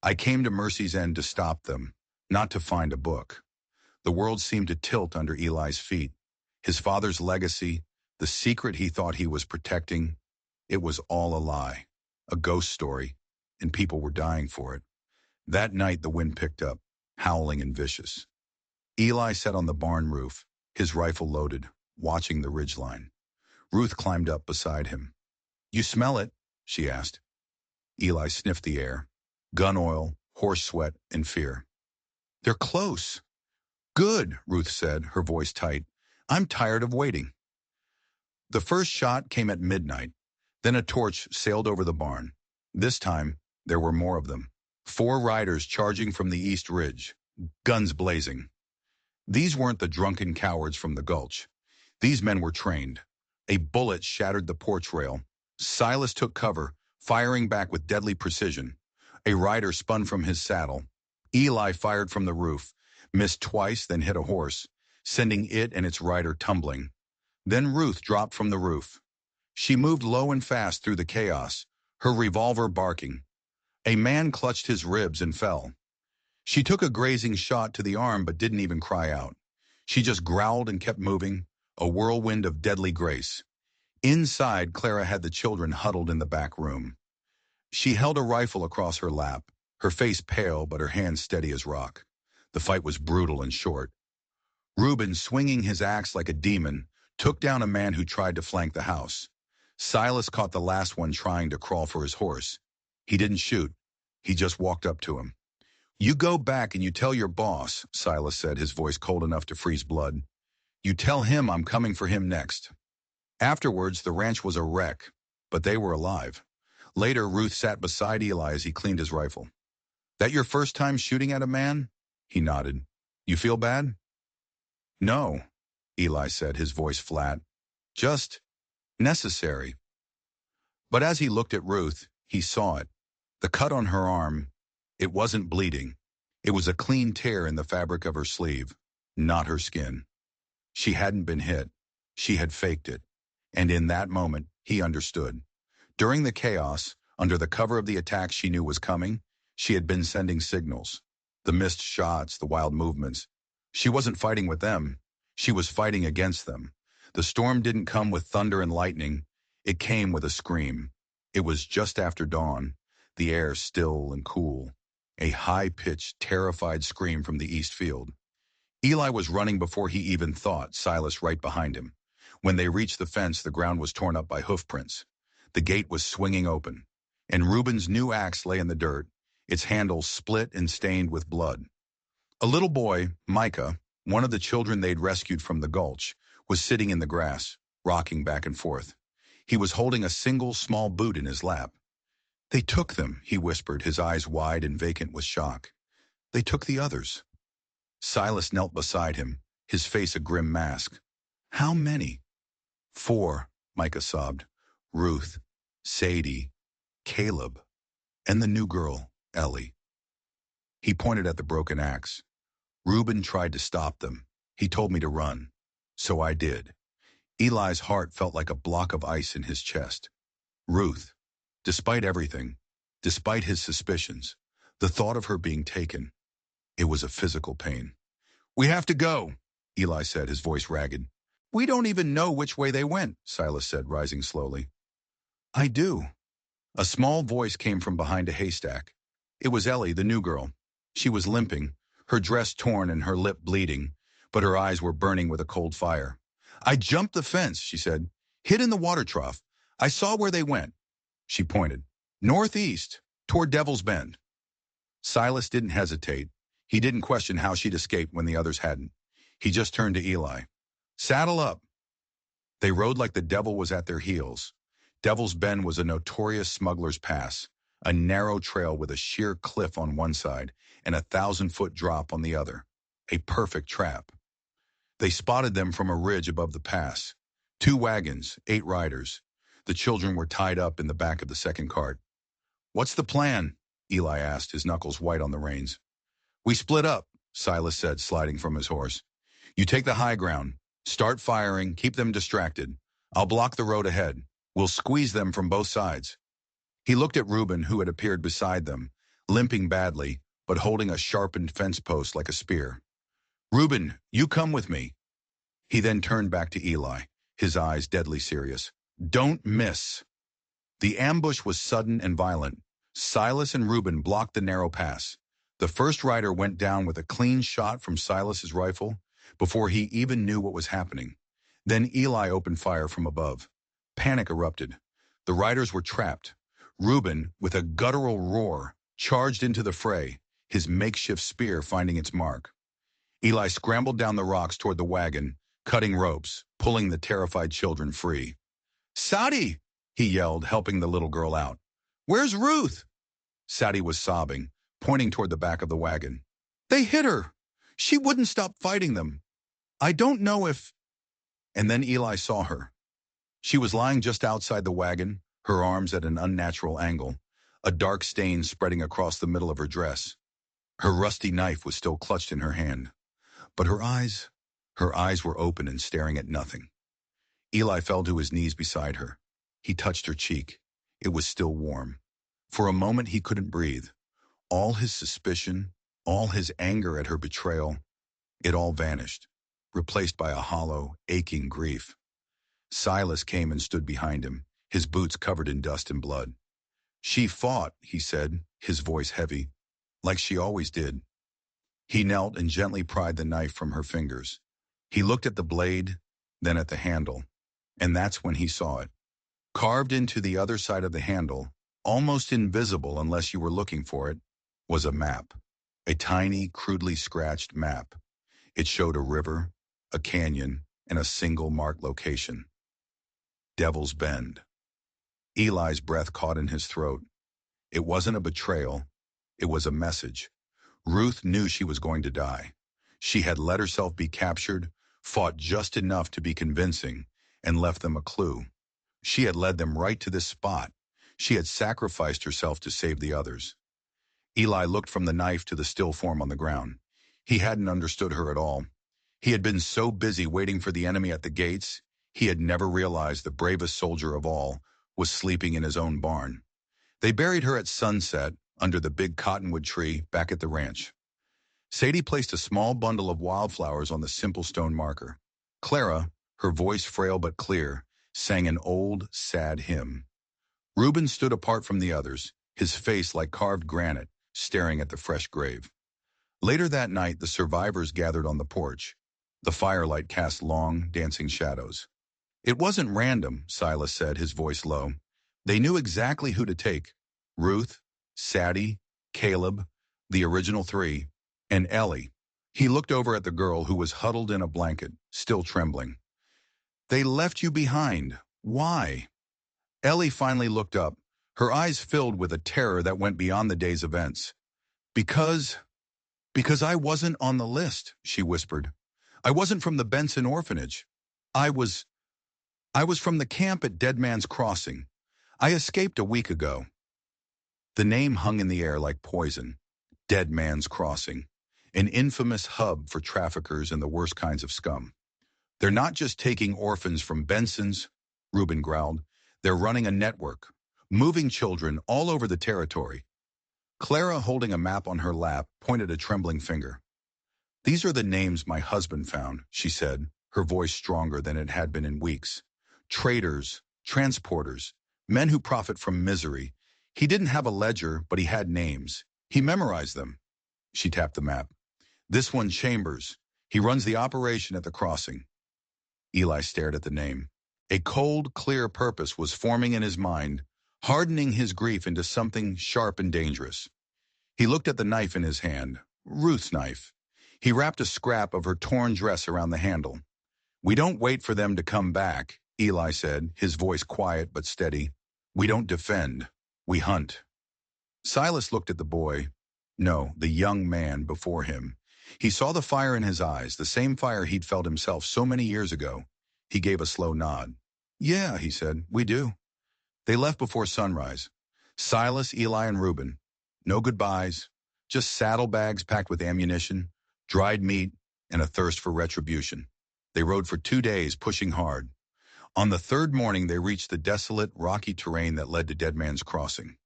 I came to Mercy's End to stop them, not to find a book." The world seemed to tilt under Eli's feet. His father's legacy, the secret he thought he was protecting, it was all a lie, a ghost story, and people were dying for it. That night the wind picked up, howling and vicious. Eli sat on the barn roof, his rifle loaded, watching the ridgeline. Ruth climbed up beside him. "You smell it?" she asked. Eli sniffed the air. Gun oil, horse sweat, and fear. "They're close." "Good," Ruth said, her voice tight. "I'm tired of waiting." The first shot came at midnight. Then a torch sailed over the barn. This time, there were more of them. 4 riders charging from the east ridge, guns blazing. These weren't the drunken cowards from the gulch. These men were trained. A bullet shattered the porch rail. Silas took cover, firing back with deadly precision. A rider spun from his saddle. Eli fired from the roof, missed twice, then hit a horse, sending it and its rider tumbling. Then Ruth dropped from the roof. She moved low and fast through the chaos, her revolver barking. A man clutched his ribs and fell. She took a grazing shot to the arm but didn't even cry out. She just growled and kept moving, a whirlwind of deadly grace. Inside, Clara had the children huddled in the back room. She held a rifle across her lap, her face pale but her hands steady as rock. The fight was brutal and short. Reuben, swinging his axe like a demon, took down a man who tried to flank the house. Silas caught the last one trying to crawl for his horse. He didn't shoot. He just walked up to him. "You go back and you tell your boss," Silas said, his voice cold enough to freeze blood. "You tell him I'm coming for him next." Afterwards, the ranch was a wreck, but they were alive. Later, Ruth sat beside Eli as he cleaned his rifle. "That your first time shooting at a man?" He nodded. "You feel bad?" "No," Eli said, his voice flat. "Just necessary." But as he looked at Ruth, he saw it. The cut on her arm, it wasn't bleeding. It was a clean tear in the fabric of her sleeve, not her skin. She hadn't been hit. She had faked it. And in that moment, he understood. During the chaos, under the cover of the attack she knew was coming, she had been sending signals. The missed shots, the wild movements. She wasn't fighting with them. She was fighting against them. The storm didn't come with thunder and lightning. It came with a scream. It was just after dawn, the air still and cool. A high-pitched, terrified scream from the east field. Eli was running before he even thought, Silas right behind him. When they reached the fence, the ground was torn up by hoof prints. The gate was swinging open, and Reuben's new axe lay in the dirt, its handle split and stained with blood. A little boy, Micah, one of the children they'd rescued from the gulch, was sitting in the grass, rocking back and forth. He was holding a single small boot in his lap. "They took them," he whispered, his eyes wide and vacant with shock. "They took the others." Silas knelt beside him, his face a grim mask. "How many?" "4," Micah sobbed. "Ruth, Sadie, Caleb, and the new girl, Ellie." He pointed at the broken axe. "Reuben tried to stop them. He told me to run. So I did." Eli's heart felt like a block of ice in his chest. Ruth, despite everything, despite his suspicions, the thought of her being taken, it was a physical pain. "We have to go," Eli said, his voice ragged. "We don't even know which way they went," Silas said, rising slowly. "I do." A small voice came from behind a haystack. It was Ellie, the new girl. She was limping, her dress torn and her lip bleeding, but her eyes were burning with a cold fire. "I jumped the fence," she said. "Hid in the water trough. I saw where they went." She pointed. "Northeast, toward Devil's Bend." Silas didn't hesitate. He didn't question how she'd escaped when the others hadn't. He just turned to Eli. "Saddle up." They rode like the devil was at their heels. Devil's Bend was a notorious smuggler's pass, a narrow trail with a sheer cliff on one side and a 1,000-foot drop on the other. A perfect trap. They spotted them from a ridge above the pass. 2 wagons, 8 riders. The children were tied up in the back of the second cart. "What's the plan?" Eli asked, his knuckles white on the reins. "We split up," Silas said, sliding from his horse. "You take the high ground. Start firing, keep them distracted. I'll block the road ahead. We'll squeeze them from both sides." He looked at Reuben, who had appeared beside them, limping badly, but holding a sharpened fence post like a spear. "Reuben, you come with me." He then turned back to Eli, his eyes deadly serious. "Don't miss." The ambush was sudden and violent. Silas and Reuben blocked the narrow pass. The first rider went down with a clean shot from Silas's rifle before he even knew what was happening. Then Eli opened fire from above. Panic erupted. The riders were trapped. Reuben, with a guttural roar, charged into the fray, his makeshift spear finding its mark. Eli scrambled down the rocks toward the wagon, cutting ropes, pulling the terrified children free. "Sadie!" he yelled, helping the little girl out. "Where's Ruth?" Sadie was sobbing, pointing toward the back of the wagon. "They hit her. She wouldn't stop fighting them. I don't know if—" And then Eli saw her. She was lying just outside the wagon, her arms at an unnatural angle, a dark stain spreading across the middle of her dress. Her rusty knife was still clutched in her hand. But her eyes were open and staring at nothing. Eli fell to his knees beside her. He touched her cheek. It was still warm. For a moment he couldn't breathe. All his suspicion, all his anger at her betrayal, it all vanished, replaced by a hollow, aching grief. Silas came and stood behind him, his boots covered in dust and blood. "She fought," he said, his voice heavy. like she always did. He knelt and gently pried the knife from her fingers. He looked at the blade, then at the handle, and that's when he saw it. Carved into the other side of the handle, almost invisible unless you were looking for it, was a map. A tiny, crudely scratched map. It showed a river, a canyon, and a single marked location. Devil's Bend. Eli's breath caught in his throat. It wasn't a betrayal. It was a message. Ruth knew she was going to die. She had let herself be captured, fought just enough to be convincing, and left them a clue. She had led them right to this spot. She had sacrificed herself to save the others. Eli looked from the knife to the still form on the ground. He hadn't understood her at all. He had been so busy waiting for the enemy at the gates, he had never realized the bravest soldier of all was sleeping in his own barn. They buried her at sunset under the big cottonwood tree back at the ranch. Sadie placed a small bundle of wildflowers on the simple stone marker. Clara, her voice frail but clear, sang an old, sad hymn. Reuben stood apart from the others, his face like carved granite, staring at the fresh grave. Later that night, the survivors gathered on the porch. The firelight cast long, dancing shadows. It wasn't random, Silas said, his voice low. They knew exactly who to take. Ruth, Sadie, Caleb, the original three, and Ellie. He looked over at the girl who was huddled in a blanket, still trembling. They left you behind. Why? Ellie finally looked up, her eyes filled with a terror that went beyond the day's events. Because I wasn't on the list, she whispered. I wasn't from the Benson orphanage. I was from the camp at Dead Man's Crossing. I escaped a week ago. The name hung in the air like poison. Dead Man's Crossing, an infamous hub for traffickers and the worst kinds of scum. They're not just taking orphans from Benson's, Reuben growled. They're running a network, moving children all over the territory. Clara, holding a map on her lap, pointed a trembling finger. These are the names my husband found, she said, her voice stronger than it had been in weeks. Traders, transporters, men who profit from misery. He didn't have a ledger, but he had names. He memorized them. She tapped the map. This one, Chambers. He runs the operation at the crossing. Eli stared at the name. A cold, clear purpose was forming in his mind, hardening his grief into something sharp and dangerous. He looked at the knife in his hand, Ruth's knife. He wrapped a scrap of her torn dress around the handle. We don't wait for them to come back, Eli said, his voice quiet but steady. We don't defend. We hunt. Silas looked at the boy. No, the young man before him. He saw the fire in his eyes, the same fire he'd felt himself so many years ago. He gave a slow nod. Yeah, he said, we do. They left before sunrise. Silas, Eli, and Reuben. No goodbyes, just saddlebags packed with ammunition, dried meat, and a thirst for retribution. They rode for 2 days, pushing hard. On the third morning, they reached the desolate, rocky terrain that led to Dead Man's Crossing.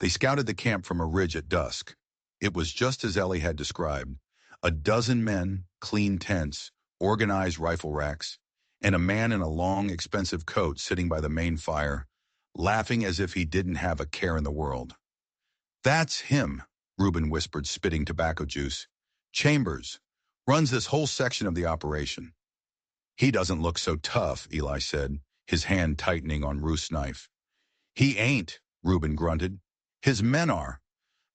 They scouted the camp from a ridge at dusk. It was just as Ellie had described. A dozen men, clean tents, organized rifle racks, and a man in a long, expensive coat sitting by the main fire, laughing as if he didn't have a care in the world. That's him, Reuben whispered, spitting tobacco juice. Chambers. Runs this whole section of the operation. He doesn't look so tough, Eli said, his hand tightening on Ruth's knife. He ain't, Reuben grunted. His men are.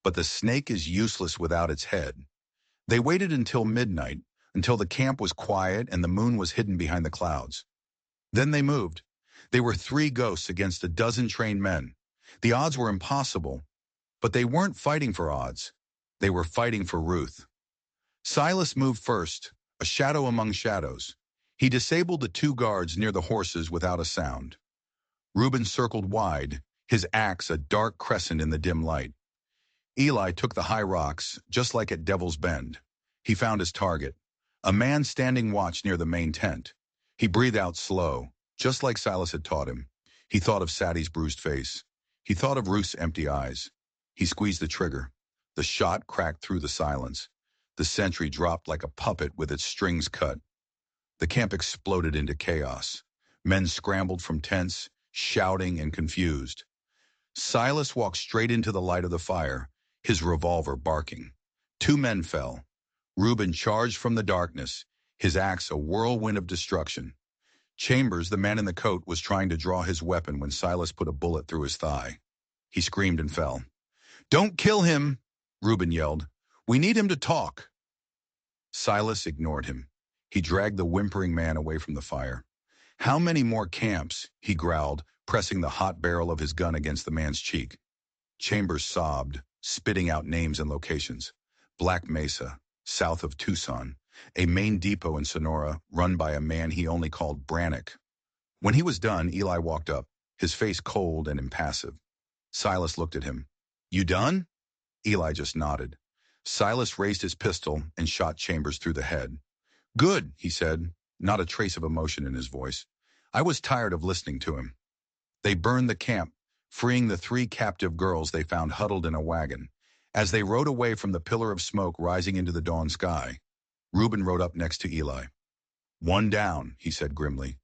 But the snake is useless without its head. They waited until midnight, until the camp was quiet and the moon was hidden behind the clouds. Then they moved. They were 3 ghosts against a dozen trained men. The odds were impossible, but they weren't fighting for odds. They were fighting for Ruth. Silas moved first, a shadow among shadows. He disabled the 2 guards near the horses without a sound. Reuben circled wide, his axe a dark crescent in the dim light. Eli took the high rocks, just like at Devil's Bend. He found his target, a man standing watch near the main tent. He breathed out slow, just like Silas had taught him. He thought of Sadie's bruised face. He thought of Ruth's empty eyes. He squeezed the trigger. The shot cracked through the silence. The sentry dropped like a puppet with its strings cut. The camp exploded into chaos. Men scrambled from tents, shouting and confused. Silas walked straight into the light of the fire, his revolver barking. Two men fell. Reuben charged from the darkness, his axe a whirlwind of destruction. Chambers, the man in the coat, was trying to draw his weapon when Silas put a bullet through his thigh. He screamed and fell. "Don't kill him," Reuben yelled. "We need him to talk." Silas ignored him. He dragged the whimpering man away from the fire. "How many more camps?" he growled, pressing the hot barrel of his gun against the man's cheek. Chambers sobbed, spitting out names and locations. Black Mesa, south of Tucson, a main depot in Sonora run by a man he only called Brannick. When he was done, Eli walked up, his face cold and impassive. Silas looked at him. "You done?" Eli just nodded. Silas raised his pistol and shot Chambers through the head. "Good," he said, not a trace of emotion in his voice. "I was tired of listening to him." They burned the camp, freeing the 3 captive girls they found huddled in a wagon. As they rode away from the pillar of smoke rising into the dawn sky, Reuben rode up next to Eli. "One down," he said grimly.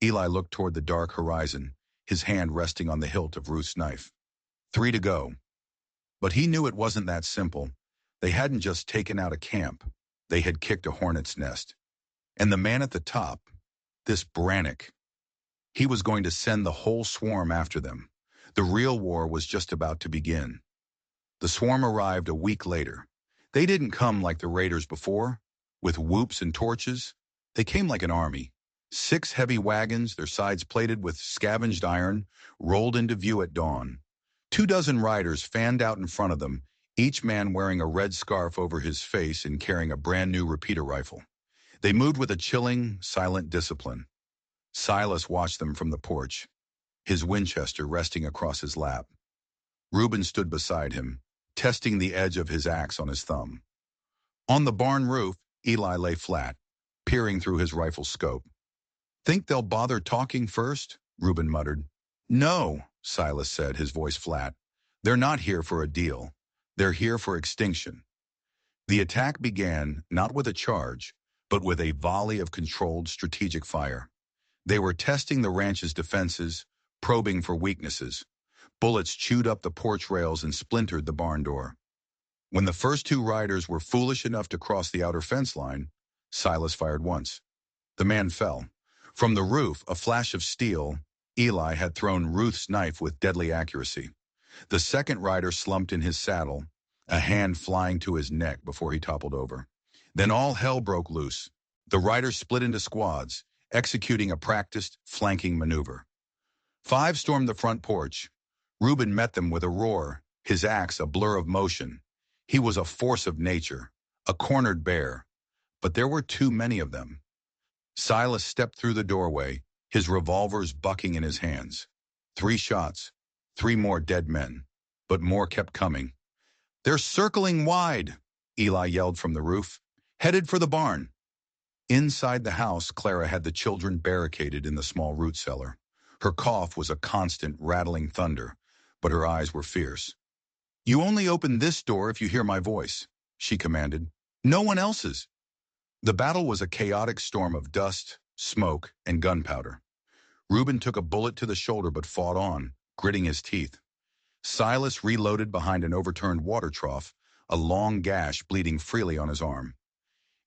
Eli looked toward the dark horizon, his hand resting on the hilt of Ruth's knife. 3 to go. But he knew it wasn't that simple. They hadn't just taken out a camp. They had kicked a hornet's nest. And the man at the top, this Brannick, he was going to send the whole swarm after them. The real war was just about to begin. The swarm arrived a week later. They didn't come like the raiders before, with whoops and torches. They came like an army. 6 heavy wagons, their sides plated with scavenged iron, rolled into view at dawn. 24 riders fanned out in front of them, each man wearing a red scarf over his face and carrying a brand new repeater rifle. They moved with a chilling, silent discipline. Silas watched them from the porch, his Winchester resting across his lap. Reuben stood beside him, testing the edge of his axe on his thumb. On the barn roof, Eli lay flat, peering through his rifle's scope. "Think they'll bother talking first?" Reuben muttered. "No," Silas said, his voice flat. "They're not here for a deal. They're here for extinction." The attack began not with a charge, but with a volley of controlled strategic fire. They were testing the ranch's defenses, probing for weaknesses. Bullets chewed up the porch rails and splintered the barn door. When the first 2 riders were foolish enough to cross the outer fence line, Silas fired once. The man fell. From the roof, a flash of steel, Eli had thrown Ruth's knife with deadly accuracy. The second rider slumped in his saddle, a hand flying to his neck before he toppled over. Then all hell broke loose. The riders split into squads, executing a practiced, flanking maneuver. 5 stormed the front porch. Reuben met them with a roar, his axe a blur of motion. He was a force of nature, a cornered bear. But there were too many of them. Silas stepped through the doorway, his revolvers bucking in his hands. 3 shots, 3 more dead men. But more kept coming. "They're circling wide," Eli yelled from the roof. "Headed for the barn." Inside the house, Clara had the children barricaded in the small root cellar. Her cough was a constant, rattling thunder, but her eyes were fierce. "You only open this door if you hear my voice," she commanded. "No one else's." The battle was a chaotic storm of dust, smoke, and gunpowder. Reuben took a bullet to the shoulder but fought on, gritting his teeth. Silas reloaded behind an overturned water trough, a long gash bleeding freely on his arm.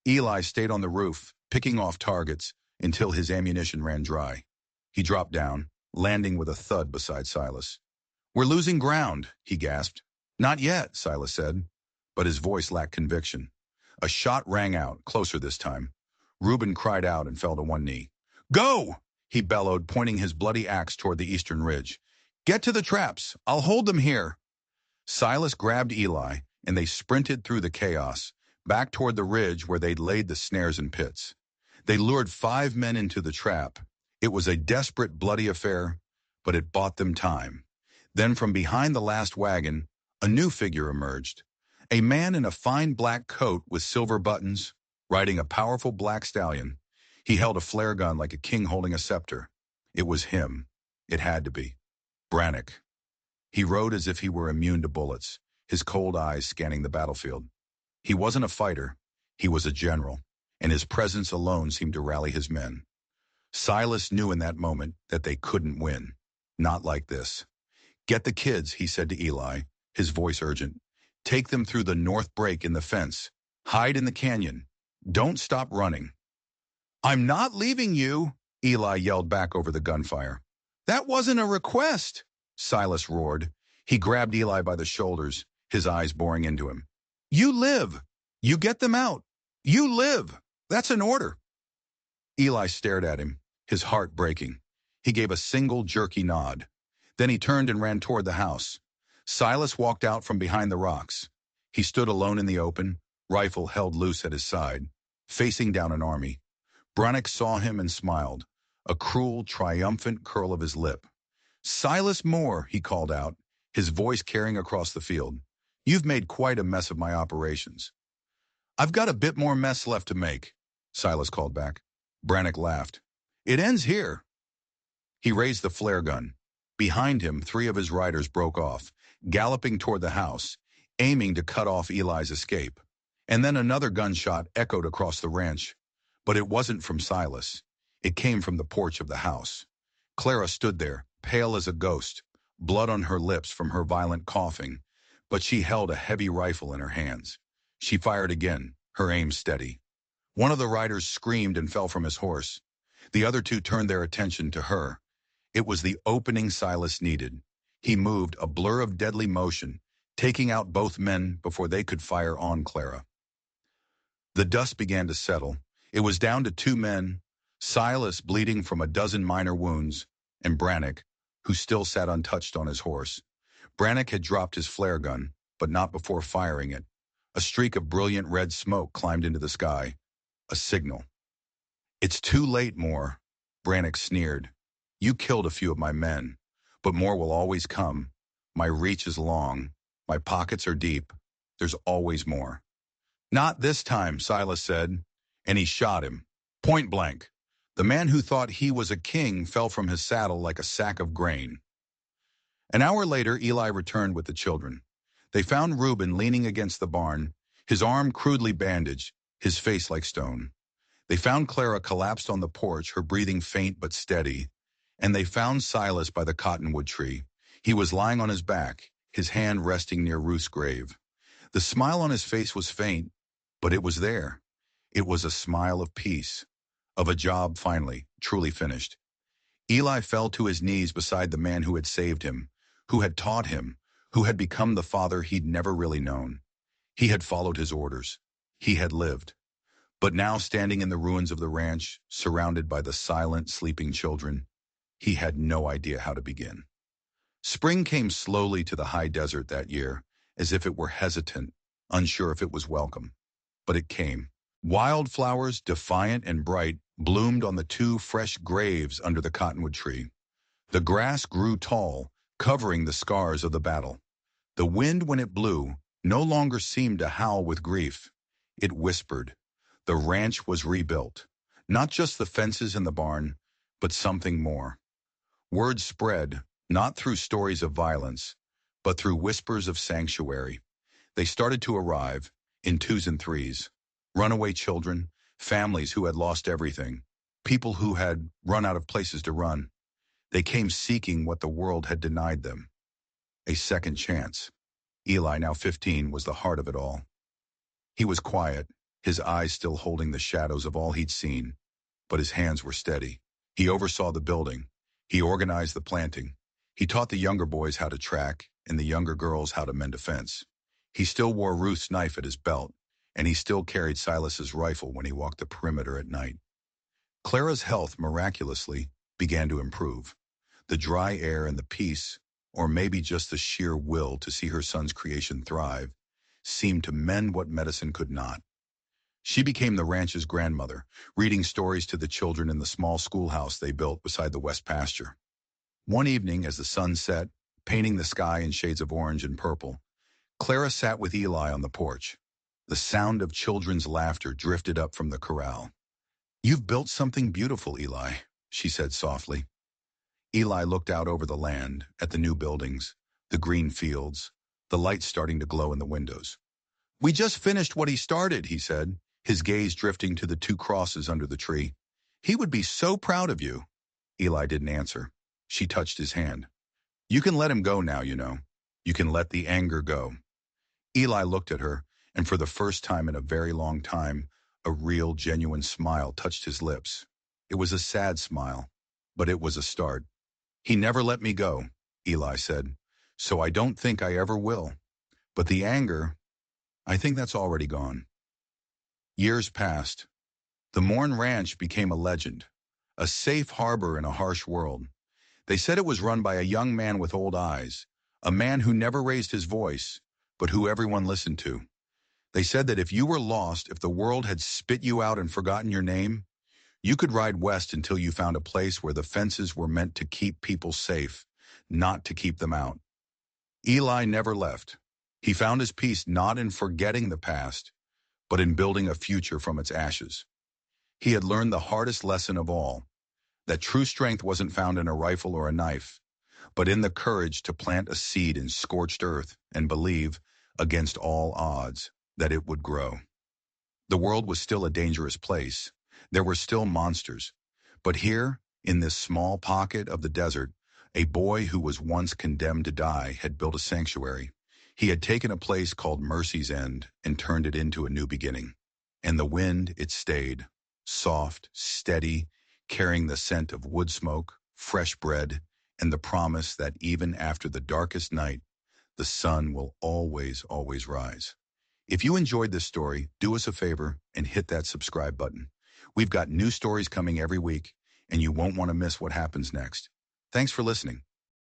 Eli stayed on the roof, picking off targets until his ammunition ran dry. He dropped down, landing with a thud beside Silas. "We're losing ground," he gasped. "Not yet," Silas said, but his voice lacked conviction. A shot rang out, closer this time. Reuben cried out and fell to one knee. "Go!" he bellowed, pointing his bloody axe toward the eastern ridge. "Get to the traps. I'll hold them here." Silas grabbed Eli, and they sprinted through the chaos, back toward the ridge where they'd laid the snares and pits. They lured 5 men into the trap. It was a desperate, bloody affair, but it bought them time. Then from behind the last wagon, a new figure emerged. A man in a fine black coat with silver buttons, riding a powerful black stallion. He held a flare gun like a king holding a scepter. It was him. It had to be. Brannick. He rode as if he were immune to bullets, his cold eyes scanning the battlefield. He wasn't a fighter. He was a general, and his presence alone seemed to rally his men. Silas knew in that moment that they couldn't win. Not like this. "Get the kids," he said to Eli, his voice urgent. Take them through the north break in the fence. Hide in the canyon. Don't stop running." "I'm not leaving you," Eli yelled back over the gunfire. "That wasn't a request," Silas roared. He grabbed Eli by the shoulders, his eyes boring into him. "You live. You get them out. You live. That's an order." Eli stared at him, his heart breaking. He gave a single jerky nod. Then he turned and ran toward the house. Silas walked out from behind the rocks. He stood alone in the open, rifle held loose at his side, facing down an army. Brannock saw him and smiled, a cruel, triumphant curl of his lip. "Silas Moore," he called out, his voice carrying across the field. "You've made quite a mess of my operations." "I've got a bit more mess left to make," Silas called back. Brannock laughed. "It ends here." He raised the flare gun. Behind him, 3 of his riders broke off, galloping toward the house, aiming to cut off Eli's escape. And then another gunshot echoed across the ranch. But it wasn't from Silas. It came from the porch of the house. Clara stood there, pale as a ghost, blood on her lips from her violent coughing, but she held a heavy rifle in her hands. She fired again, her aim steady. One of the riders screamed and fell from his horse. The other 2 turned their attention to her. It was the opening Silas needed. He moved, a blur of deadly motion, taking out both men before they could fire on Clara. The dust began to settle. It was down to 2 men, Silas bleeding from a dozen minor wounds, and Brannock, who still sat untouched on his horse. Brannock had dropped his flare gun, but not before firing it. A streak of brilliant red smoke climbed into the sky. A signal. "It's too late, Moore," Brannock sneered. "You killed a few of my men, but more will always come. My reach is long. My pockets are deep. There's always more." "Not this time," Silas said, and he shot him. Point blank. The man who thought he was a king fell from his saddle like a sack of grain. An hour later, Eli returned with the children. They found Reuben leaning against the barn, his arm crudely bandaged, his face like stone. They found Clara collapsed on the porch, her breathing faint but steady. And they found Silas by the cottonwood tree. He was lying on his back, his hand resting near Ruth's grave. The smile on his face was faint, but it was there. It was a smile of peace, of a job finally, truly finished. Eli fell to his knees beside the man who had saved him, who had taught him, who had become the father he'd never really known. He had followed his orders. He had lived. But now, standing in the ruins of the ranch, surrounded by the silent, sleeping children, he had no idea how to begin. Spring came slowly to the high desert that year, as if it were hesitant, unsure if it was welcome. But it came. Wildflowers, defiant and bright, bloomed on the 2 fresh graves under the cottonwood tree. The grass grew tall, covering the scars of the battle. The wind, when it blew, no longer seemed to howl with grief. It whispered. The ranch was rebuilt. Not just the fences and the barn, but something more. Word spread, not through stories of violence, but through whispers of sanctuary. They started to arrive, in 2s and 3s. Runaway children, families who had lost everything, people who had run out of places to run. They came seeking what the world had denied them. A second chance. Eli, now 15, was the heart of it all. He was quiet, his eyes still holding the shadows of all he'd seen, but his hands were steady. He oversaw the building. He organized the planting. He taught the younger boys how to track and the younger girls how to mend a fence. He still wore Ruth's knife at his belt, and he still carried Silas's rifle when he walked the perimeter at night. Clara's health, miraculously, began to improve. The dry air and the peace, or maybe just the sheer will to see her son's creation thrive, seemed to mend what medicine could not. She became the ranch's grandmother, reading stories to the children in the small schoolhouse they built beside the west pasture. One evening, as the sun set, painting the sky in shades of orange and purple, Clara sat with Eli on the porch. The sound of children's laughter drifted up from the corral. "You've built something beautiful, Eli," she said softly. Eli looked out over the land, at the new buildings, the green fields, the lights starting to glow in the windows. "We just finished what he started," he said, his gaze drifting to the 2 crosses under the tree. "He would be so proud of you." Eli didn't answer. She touched his hand. "You can let him go now, you know. You can let the anger go." Eli looked at her, and for the first time in a very long time, a real, genuine smile touched his lips. It was a sad smile, but it was a start. He never let me go, Eli said, so I don't think I ever will. But the anger, I think that's already gone. Years passed. The Morn Ranch became a legend, a safe harbor in a harsh world. They said it was run by a young man with old eyes, a man who never raised his voice, but who everyone listened to. They said that if you were lost, if the world had spit you out and forgotten your name, you could ride west until you found a place where the fences were meant to keep people safe, not to keep them out. Eli never left. He found his peace not in forgetting the past, but in building a future from its ashes. He had learned the hardest lesson of all, that true strength wasn't found in a rifle or a knife, but in the courage to plant a seed in scorched earth and believe, against all odds, that it would grow. The world was still a dangerous place. There were still monsters. But here, in this small pocket of the desert, a boy who was once condemned to die had built a sanctuary. He had taken a place called Mercy's End and turned it into a new beginning. And the wind, it stayed, soft, steady, carrying the scent of wood smoke, fresh bread, and the promise that even after the darkest night, the sun will always, always rise. If you enjoyed this story, do us a favor and hit that subscribe button. We've got new stories coming every week, and you won't want to miss what happens next. Thanks for listening.